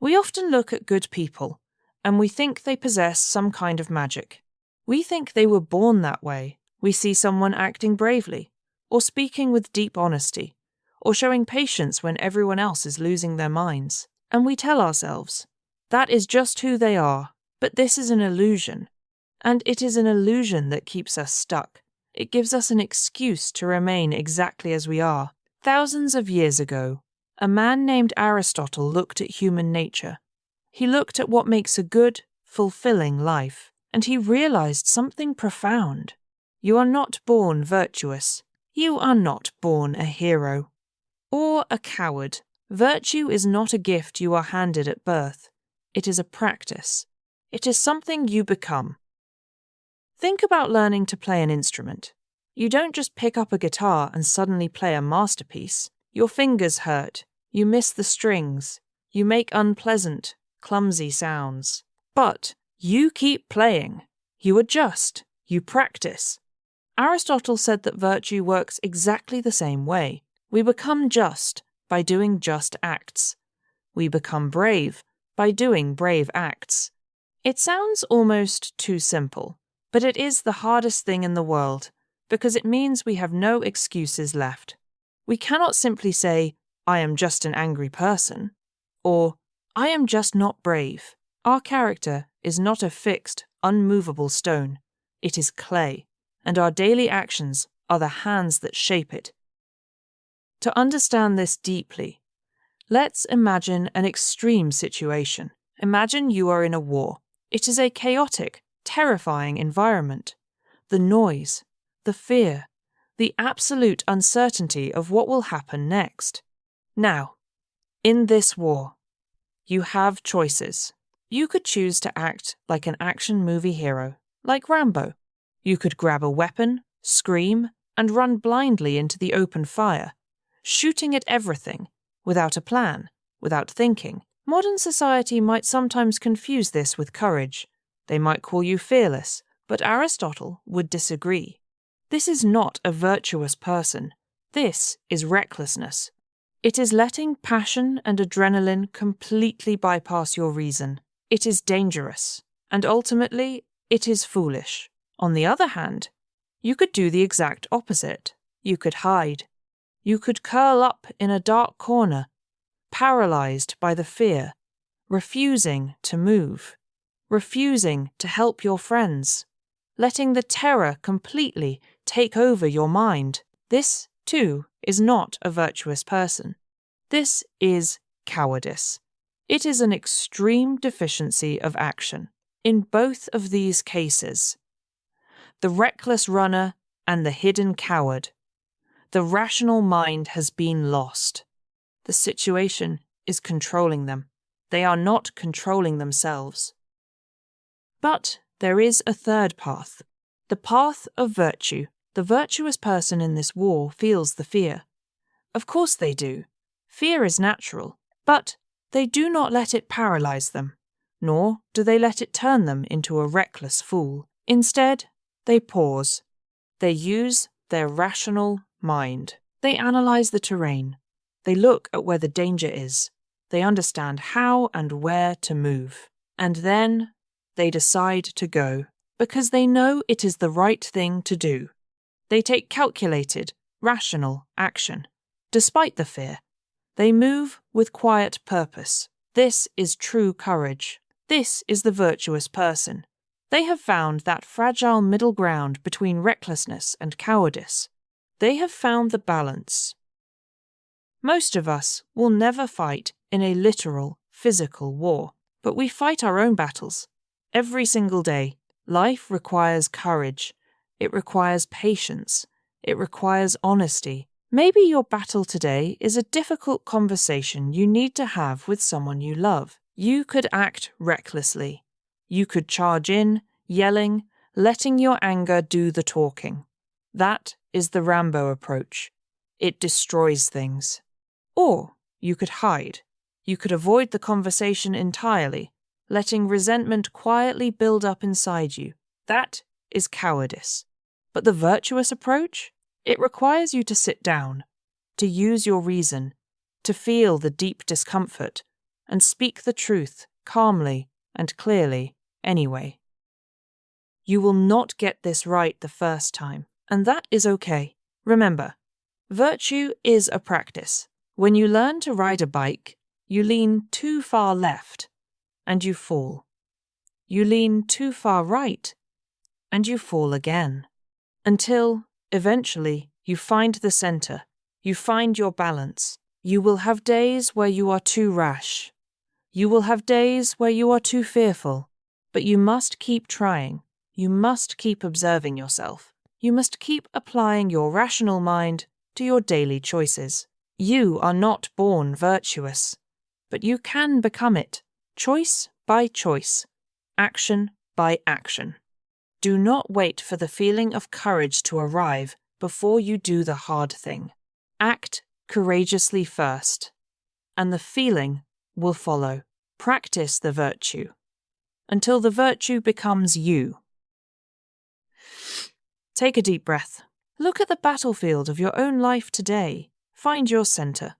We often look at good people, and we think they possess some kind of magic. We think they were born that way. We see someone acting bravely, or speaking with deep honesty, or showing patience when everyone else is losing their minds, and we tell ourselves, that is just who they are, but this is an illusion. And it is an illusion that keeps us stuck. It gives us an excuse to remain exactly as we are. Thousands of years ago, a man named Aristotle looked at human nature. He looked at what makes a good, fulfilling life, and he realized something profound. You are not born virtuous. You are not born a hero. Or a coward. Virtue is not a gift you are handed at birth. It is a practice. It is something you become. Think about learning to play an instrument. You don't just pick up a guitar and suddenly play a masterpiece. Your fingers hurt. You miss the strings. You make unpleasant, clumsy sounds. But you keep playing. You adjust. You practice. Aristotle said that virtue works exactly the same way. We become just by doing just acts. We become brave by doing brave acts. It sounds almost too simple, but it is the hardest thing in the world, because it means we have no excuses left. We cannot simply say, I am just an angry person, or I am just not brave. Our character is not a fixed, unmovable stone. It is clay, and our daily actions are the hands that shape it. To understand this deeply, let's imagine an extreme situation. Imagine you are in a war. It is a chaotic, terrifying environment. The noise, the fear, the absolute uncertainty of what will happen next. Now, in this war, you have choices. You could choose to act like an action movie hero, like Rambo. You could grab a weapon, scream, and run blindly into the open fire, shooting at everything, without a plan, without thinking. Modern society might sometimes confuse this with courage. They might call you fearless, but Aristotle would disagree. This is not a virtuous person. This is recklessness. It is letting passion and adrenaline completely bypass your reason. It is dangerous, and ultimately, it is foolish. On the other hand, you could do the exact opposite. You could hide. You could curl up in a dark corner, paralyzed by the fear, refusing to move, refusing to help your friends, letting the terror completely take over your mind. This, too, is not a virtuous person. This is cowardice. It is an extreme deficiency of action. In both of these cases, the reckless runner and the hidden coward, the rational mind has been lost. The situation is controlling them. They are not controlling themselves. But there is a third path, the path of virtue. The virtuous person in this war feels the fear. Of course they do. Fear is natural, but they do not let it paralyze them, nor do they let it turn them into a reckless fool. Instead, they pause. They use their rational mind. They analyze the terrain. They look at where the danger is. They understand how and where to move. And then they decide to go, because they know it is the right thing to do. They take calculated, rational action. Despite the fear, they move with quiet purpose. This is true courage. This is the virtuous person. They have found that fragile middle ground between recklessness and cowardice. They have found the balance. Most of us will never fight in a literal, physical war, but we fight our own battles. Every single day, life requires courage. It requires patience. It requires honesty. Maybe your battle today is a difficult conversation you need to have with someone you love. You could act recklessly. You could charge in, yelling, letting your anger do the talking. That is the Rambo approach. It destroys things. Or you could hide. You could avoid the conversation entirely, letting resentment quietly build up inside you. That is cowardice. But the virtuous approach? It requires you to sit down, to use your reason, to feel the deep discomfort, and speak the truth calmly and clearly anyway. You will not get this right the first time, and that is okay. Remember, virtue is a practice. When you learn to ride a bike, you lean too far left, and you fall. You lean too far right, and you fall again. Until, eventually, you find the center, you find your balance. You will have days where you are too rash. You will have days where you are too fearful. But you must keep trying. You must keep observing yourself. You must keep applying your rational mind to your daily choices. You are not born virtuous, but you can become it, choice by choice, action by action. Do not wait for the feeling of courage to arrive before you do the hard thing. Act courageously first, and the feeling will follow. Practice the virtue until the virtue becomes you. Take a deep breath. Look at the battlefield of your own life today. Find your center.